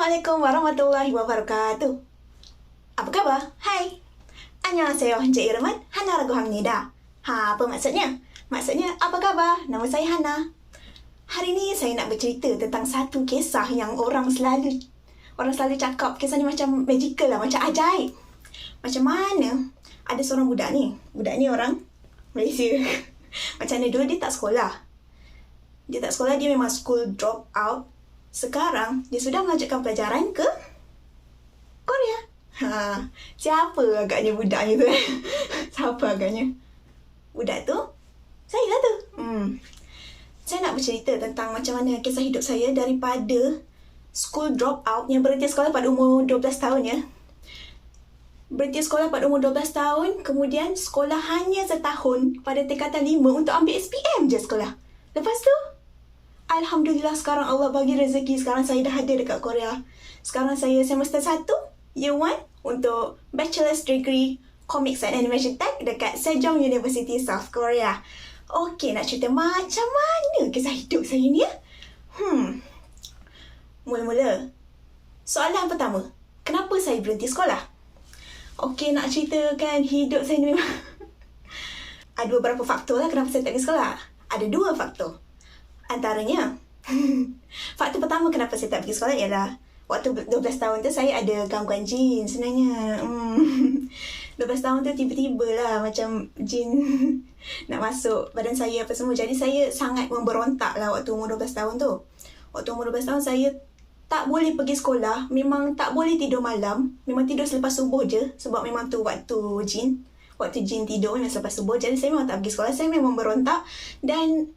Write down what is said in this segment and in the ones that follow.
Assalamualaikum warahmatullahi wabarakatuh. Apa khabar? Hai. Annyeonghaseyo, Encik Irman. Hana Raguhamnida. Apa maksudnya? Maksudnya, apa khabar? Nama saya Hana. Hari ni saya nak bercerita tentang satu kisah yang orang selalu cakap kisah ni macam magical lah, macam ajaib. Macam mana ada seorang budak ni. Budak ni orang Malaysia. Macam mana dulu dia tak sekolah. Dia memang school drop out. Sekarang, dia sudah melanjutkan pelajaran ke Korea. Siapa agaknya budak ni tu? Siapa agaknya? Budak tu? Saya lah tu. Saya nak bercerita tentang macam mana kisah hidup saya daripada school drop out yang berhenti sekolah pada umur 12 tahun ya. Berhenti sekolah pada umur 12 tahun, kemudian sekolah hanya setahun pada tingkatan 5 untuk ambil SPM je sekolah. Lepas tu, Alhamdulillah sekarang Allah bagi rezeki. Sekarang saya dah ada dekat Korea. Sekarang saya semester 1, year 1 untuk Bachelor's Degree Comics and Animation Tech dekat Sejong University, South Korea. Okey, nak cerita macam mana kisah hidup saya ni ya? Mula-mula, soalan pertama, kenapa saya berhenti sekolah? Okey, nak ceritakan hidup saya ni memang ada beberapa faktor lah kenapa saya tak pergi sekolah. Ada 2 faktor. Antaranya, faktor pertama kenapa saya tak pergi sekolah ialah waktu 12 tahun tu saya ada gangguan jin sebenarnya. 12 tahun tu tiba-tiba lah macam jin nak masuk badan saya apa semua. Jadi saya sangat memberontak lah waktu umur 12 tahun tu. Waktu umur 12 tahun saya tak boleh pergi sekolah. Memang tak boleh tidur malam. Memang tidur selepas subuh je. Sebab memang tu waktu jin. Waktu jin tidur memang selepas subuh. Jadi saya memang tak pergi sekolah. Saya memang berontak. Dan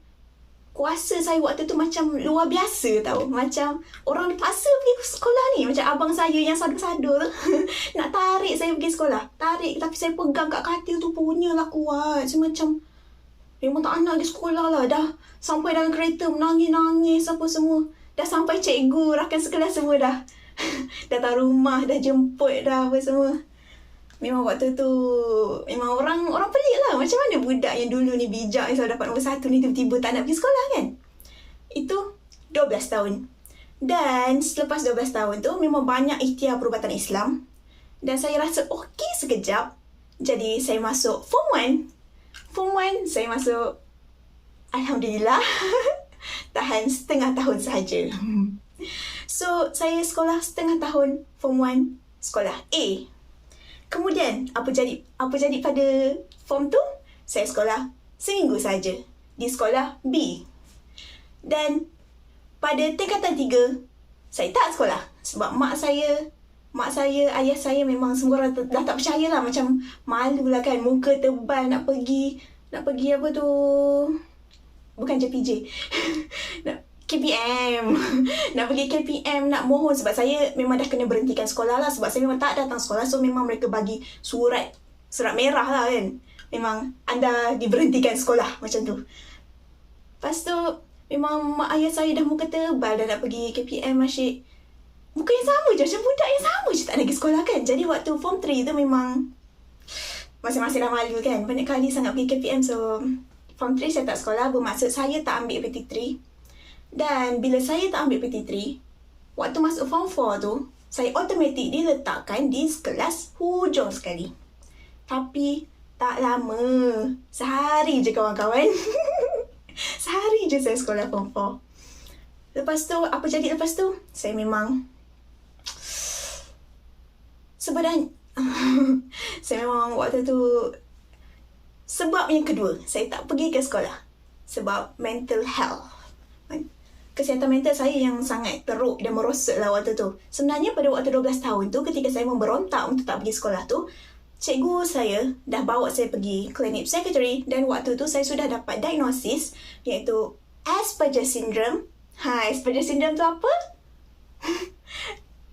kuasa saya waktu tu macam luar biasa tau. Macam orang dipaksa pergi sekolah ni. Macam abang saya yang sadu-sadu tu nak tarik saya pergi sekolah. Tarik, tapi saya pegang kat katil tu punyalah kuat. Saya macam memang tak nak pergi sekolah lah. Dah sampai dalam kereta menangis-nangis apa semua. Dah sampai cikgu, rakan sekelas semua dah datang rumah, dah jemput dah apa semua. Memang waktu tu memang orang pelik lah. Macam mana budak yang dulu ni bijak yang selalu dapat nombor 1 ni tiba-tiba tak nak pergi sekolah kan? Itu 12 tahun. Dan selepas 12 tahun tu memang banyak ikhtiar perubatan Islam. Dan saya rasa okey sekejap. Jadi saya masuk Form 1. Form 1 saya masuk, Alhamdulillah, tahan setengah tahun sahaja. So saya sekolah setengah tahun Form 1 sekolah A. Kemudian, apa jadi pada Form 2? Saya sekolah seminggu saja di sekolah B. Dan pada tingkatan 3, saya tak sekolah. Sebab mak saya, ayah saya memang semua orang dah tak percaya lah. Macam malu lah kan, muka tebal nak pergi apa tu? Bukan JPJ. KPM. Nak pergi KPM, nak mohon. Sebab saya memang dah kena berhentikan sekolah lah. Sebab saya memang tak datang sekolah. So memang mereka bagi surat merah lah kan. Memang anda diberhentikan sekolah macam tu. Lepas tu memang mak ayah saya dah muka tebal dah nak pergi KPM asyik. Muka yang sama je, macam budak yang sama je tak nak pergi sekolah kan. Jadi waktu Form 3 tu memang masing-masing dah malu kan. Banyak kali sangat pergi KPM. So Form 3 saya tak sekolah, bermaksud saya tak ambil PT3. Dan bila saya tak ambil PT3, waktu masuk Form 4 tu, saya automatik diletakkan di kelas hujung sekali. Tapi tak lama, sehari je kawan-kawan. Sehari je saya sekolah Form 4. Lepas tu, apa jadi lepas tu? Saya memang sebenarnya saya memang waktu tu, sebab yang kedua saya tak pergi ke sekolah sebab mental health. Kesihatan mental saya yang sangat teruk dan merosot lah waktu tu. Sebenarnya pada waktu 12 tahun tu, ketika saya memberontak untuk tak pergi sekolah tu, cikgu saya dah bawa saya pergi klinik secretary. Dan waktu tu saya sudah dapat diagnosis iaitu Asperger Syndrome. Asperger Syndrome tu apa?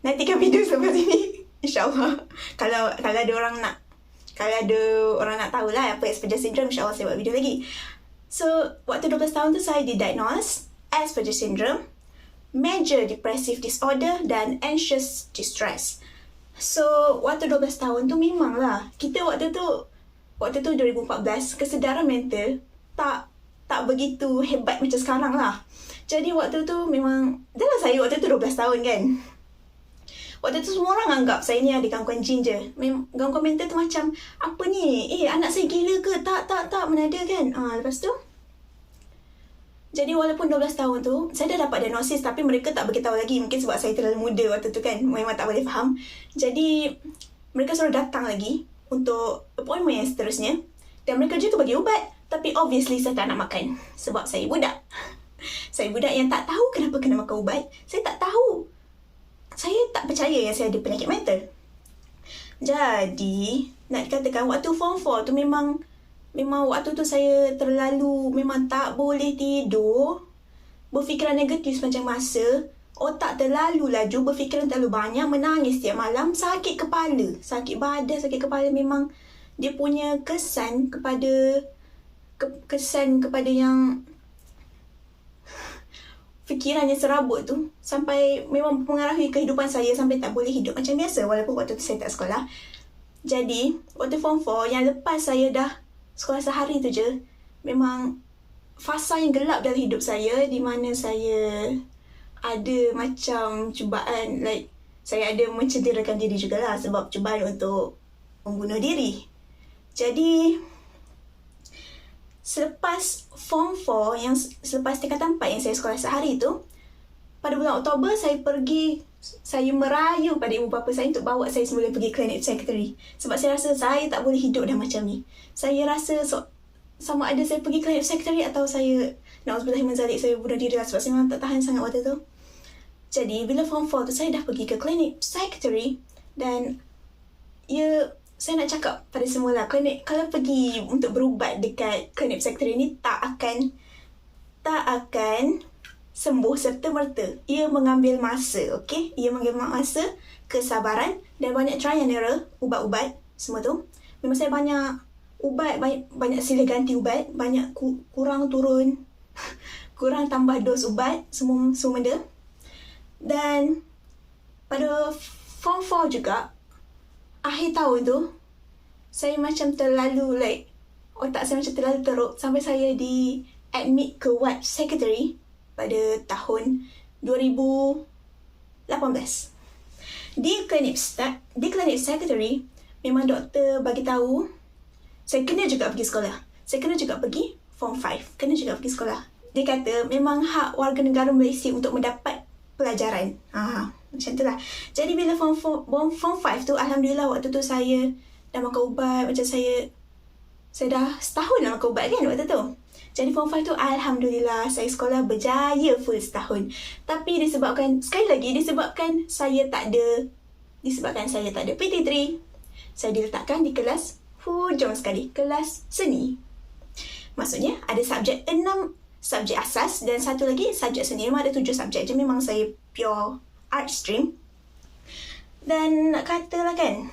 Nantikan video selepas ini, InsyaAllah. Kalau ada orang nak tahulah apa Asperger Syndrome, InsyaAllah saya buat video lagi. So, waktu 12 tahun tu saya didiagnose Asperger Syndrome, Major Depressive Disorder dan Anxious Distress. So, waktu 12 tahun tu memanglah kita waktu tu 2014, kesedaran mental tak begitu hebat macam sekarang lah. Jadi waktu tu memang, dah lah saya waktu tu 12 tahun kan. Waktu tu semua orang anggap saya ni ada gangguan ginger. Gangguan mental tu macam, apa ni? Anak saya gila ke? Tak, mana ada kan? Lepas tu, jadi walaupun 12 tahun tu, saya dah dapat diagnosis tapi mereka tak beritahu lagi. Mungkin sebab saya terlalu muda waktu tu kan. Memang tak boleh faham. Jadi, mereka suruh datang lagi untuk appointment yang seterusnya. Dan mereka juga bagi ubat. Tapi obviously saya tak nak makan. Sebab saya budak. Saya budak yang tak tahu kenapa kena makan ubat. Saya tak tahu. Saya tak percaya yang saya ada penyakit mental. Jadi, nak dikatakan waktu form 4 tu memang waktu tu saya terlalu memang tak boleh tidur. Berfikiran negatif sepanjang masa. Otak terlalu laju, berfikiran terlalu banyak, menangis setiap malam, sakit kepala. Sakit badan, sakit kepala memang dia punya kesan kepada yang fikiran yang serabut tu sampai memang mempengaruhi kehidupan saya sampai tak boleh hidup macam biasa walaupun waktu tu saya tak sekolah. Jadi, waktu form 4 yang lepas saya dah sekolah sehari tu je, memang fasa yang gelap dalam hidup saya di mana saya ada macam cubaan, like saya ada mencederakan diri jugalah sebab cubaan untuk membunuh diri. Jadi, selepas form 4 yang selepas tingkatan 4 yang saya sekolah sehari tu, pada bulan Oktober saya merayu pada ibu bapa saya untuk bawa saya semula pergi klinik secretary. Sebab saya rasa saya tak boleh hidup dah macam ni. Saya rasa sama ada saya pergi klinik secretary atau saya, na'udzubillah min zalik, saya bunuh diri lah sebab saya memang tak tahan sangat waktu tu. Jadi bila form 4 tu saya dah pergi ke klinik secretary dan saya nak cakap pada semula, kalau pergi untuk berubat dekat klinik secretary ni tak akan sembuh serta-merta. Ia mengambil masa, okey? Ia mengambil masa, kesabaran dan banyak try and error, ubat-ubat semua tu. Memang saya banyak ubat, banyak silih ganti ubat, banyak kurang turun, kurang tambah dos ubat, semua benda. Dan pada form 4 juga, akhir tahun tu, saya macam terlalu otak saya macam terlalu teruk sampai saya di-admit ke ward secretary pada tahun 2018. Di klinik secretary, memang doktor bagi tahu saya kena juga pergi sekolah. Saya kena juga pergi form 5. Kena juga pergi sekolah. Dia kata memang hak warga negara Malaysia untuk mendapat pelajaran. Macam tu lah. Jadi bila form 5 tu, alhamdulillah waktu tu saya dah makan ubat. Macam saya dah setahun dah makan ubat kan waktu tu. Jadi form 5 tu alhamdulillah saya sekolah berjaya full setahun. Tapi disebabkan saya tak ada PT3, saya diletakkan di kelas hujung sekali, kelas seni. Maksudnya ada subjek 6 subjek asas dan satu lagi subjek seni. Memang ada 7 subjek je. Memang saya pure art stream. Dan nak katalah kan,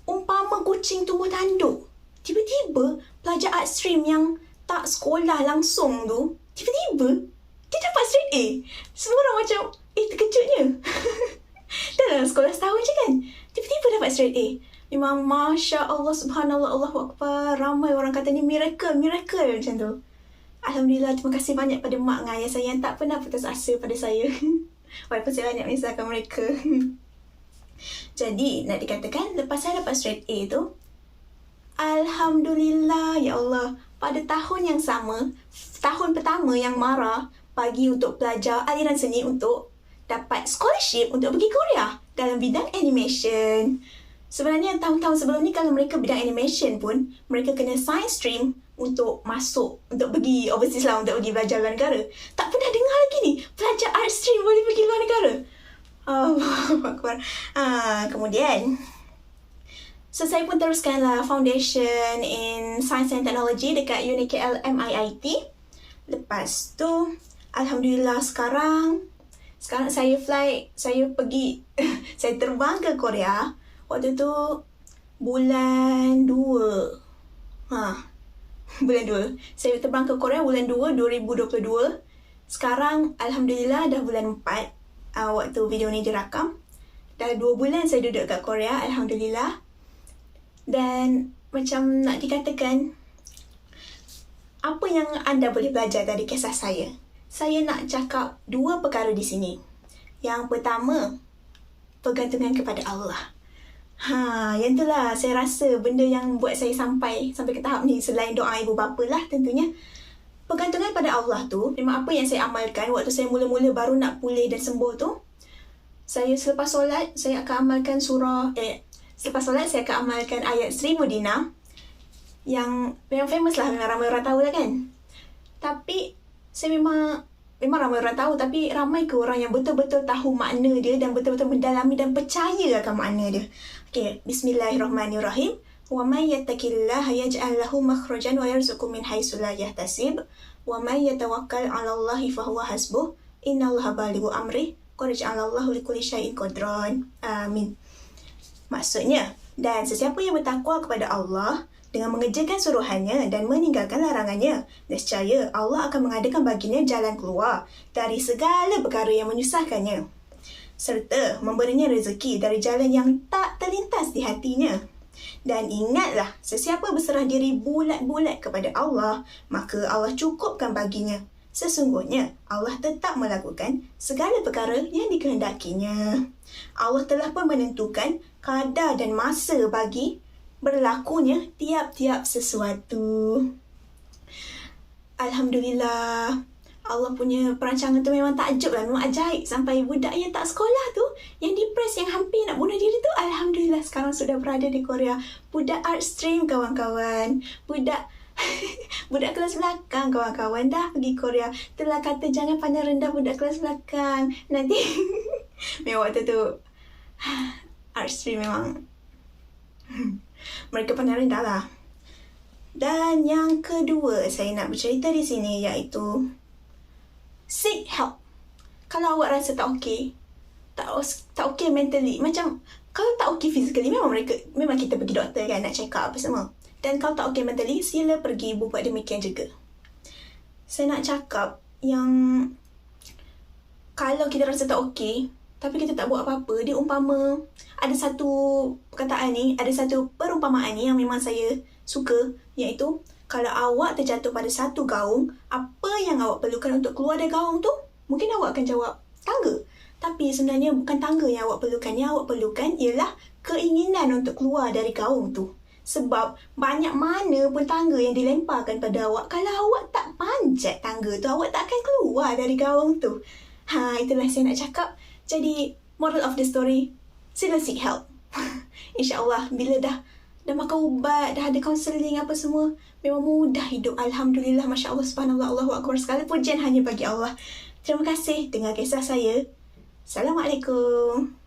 umpama kucing tumbuh tanduk, tiba-tiba pelajar art stream yang tak sekolah langsung tu, tiba-tiba dia dapat straight A. Semua orang macam, terkejutnya. Dalam sekolah setahun je kan, tiba-tiba dapat straight A. Memang Masya Allah, Subhanallah, Allahu Akbar. Ramai orang kata ni miracle macam tu. Alhamdulillah, terima kasih banyak pada mak dan ayah saya yang tak pernah putus asa pada saya. Walaupun saya banyak menyusahkan mereka. Jadi, nak dikatakan, lepas saya dapat straight A tu, alhamdulillah, ya Allah, pada tahun yang sama, tahun pertama yang Mara bagi untuk pelajar aliran seni untuk dapat scholarship untuk pergi Korea dalam bidang animation. Sebenarnya tahun-tahun sebelum ni kalau mereka bidang animation pun, mereka kena science stream untuk masuk, untuk pergi overseas lah, untuk pergi belajar luar negara. Tak pernah dengar lagi ni, pelajar art stream boleh pergi luar negara. Allahu Akbar. Kemudian, so saya pun teruskanlah foundation in science and technology dekat UniKL MIIT. Lepas tu, alhamdulillah sekarang saya pergi, saya terbang ke Korea. Waktu tu bulan 2. Bulan 2. Saya terbang ke Korea bulan 2 2022. Sekarang alhamdulillah dah bulan 4. Waktu video ni dirakam. Dah 2 bulan saya duduk kat Korea, alhamdulillah. Dan macam nak dikatakan, apa yang anda boleh belajar dari kisah saya? Saya nak cakap 2 perkara di sini. Yang pertama, pergantungan kepada Allah. Yang itulah saya rasa benda yang buat saya sampai ke tahap ni, selain doa ibu bapa lah tentunya. Pergantungan pada Allah tu, memang apa yang saya amalkan waktu saya mula-mula baru nak pulih dan sembuh tu. Saya selepas solat, saya akan amalkan saya akan amalkan ayat 1000 dinar. Yang memang famous lah, memang ramai orang tahu lah kan. Tapi, saya memang ramai orang tahu, tapi ramai ke orang yang betul-betul tahu makna dia dan betul-betul mendalami dan percaya akan makna dia. Okay, bismillahirrahmanirrahim. Wa may yattaqillaha yaj'al lahu makhrajan wa yarzuqhu min haitsu la yahtasib. Wa may yatawakkal 'ala Allahi fa huwa hasbuh. Innallaha balighu amri. Qad ja'alallahu likulli syai'in qadran. Amin. Maksudnya, dan sesiapa yang bertakwa kepada Allah dengan mengerjakan suruhannya dan meninggalkan larangannya, nescaya Allah akan mengadakan baginya jalan keluar dari segala perkara yang menyusahkannya, serta memberinya rezeki dari jalan yang tak terlintas di hatinya. Dan ingatlah, sesiapa berserah diri bulat-bulat kepada Allah, maka Allah cukupkan baginya. Sesungguhnya, Allah tetap melakukan segala perkara yang dikehendakinya. Allah telah pun menentukan kadar dan masa bagi berlakunya tiap-tiap sesuatu. Alhamdulillah. Allah punya perancangan tu memang takjub lah, memang ajaib. Sampai budak yang tak sekolah tu, yang depress, yang hampir nak bunuh diri tu, Alhamdulillah sekarang sudah berada di Korea. Budak art stream kawan-kawan. Budak kelas belakang kawan-kawan dah pergi Korea. Itulah kata jangan pandang rendah budak kelas belakang. Nanti memang waktu tu art stream memang mereka pandang rendah lah. Dan yang kedua saya nak bercerita di sini iaitu seek help. Kalau awak rasa tak okey, tak okey mentally, macam kalau tak okey physically, memang kita pergi doktor kan nak check up apa semua. Dan kalau tak okey mentally, sila pergi buat demikian juga. Saya nak cakap yang kalau kita rasa tak okey tapi kita tak buat apa-apa, dia umpama ada satu perkataan ni, ada satu perumpamaan ni yang memang saya suka, iaitu kalau awak terjatuh pada satu gaung, apa yang awak perlukan untuk keluar dari gaung tu? Mungkin awak akan jawab tangga. Tapi sebenarnya bukan tangga yang awak perlukan. Yang awak perlukan ialah keinginan untuk keluar dari gaung tu. Sebab banyak mana pun tangga yang dilemparkan pada awak, kalau awak tak panjat tangga tu, awak tak akan keluar dari gaung tu. Itulah saya nak cakap. Jadi, moral of the story, sila seek help. InsyaAllah, bila dah makan ubat, dah ada counselling apa semua, memang mudah hidup. Alhamdulillah, Masya Allah, Subhanallah, Allahu Akbar. Segala pujian hanya bagi Allah. Terima kasih dengar kisah saya. Assalamualaikum.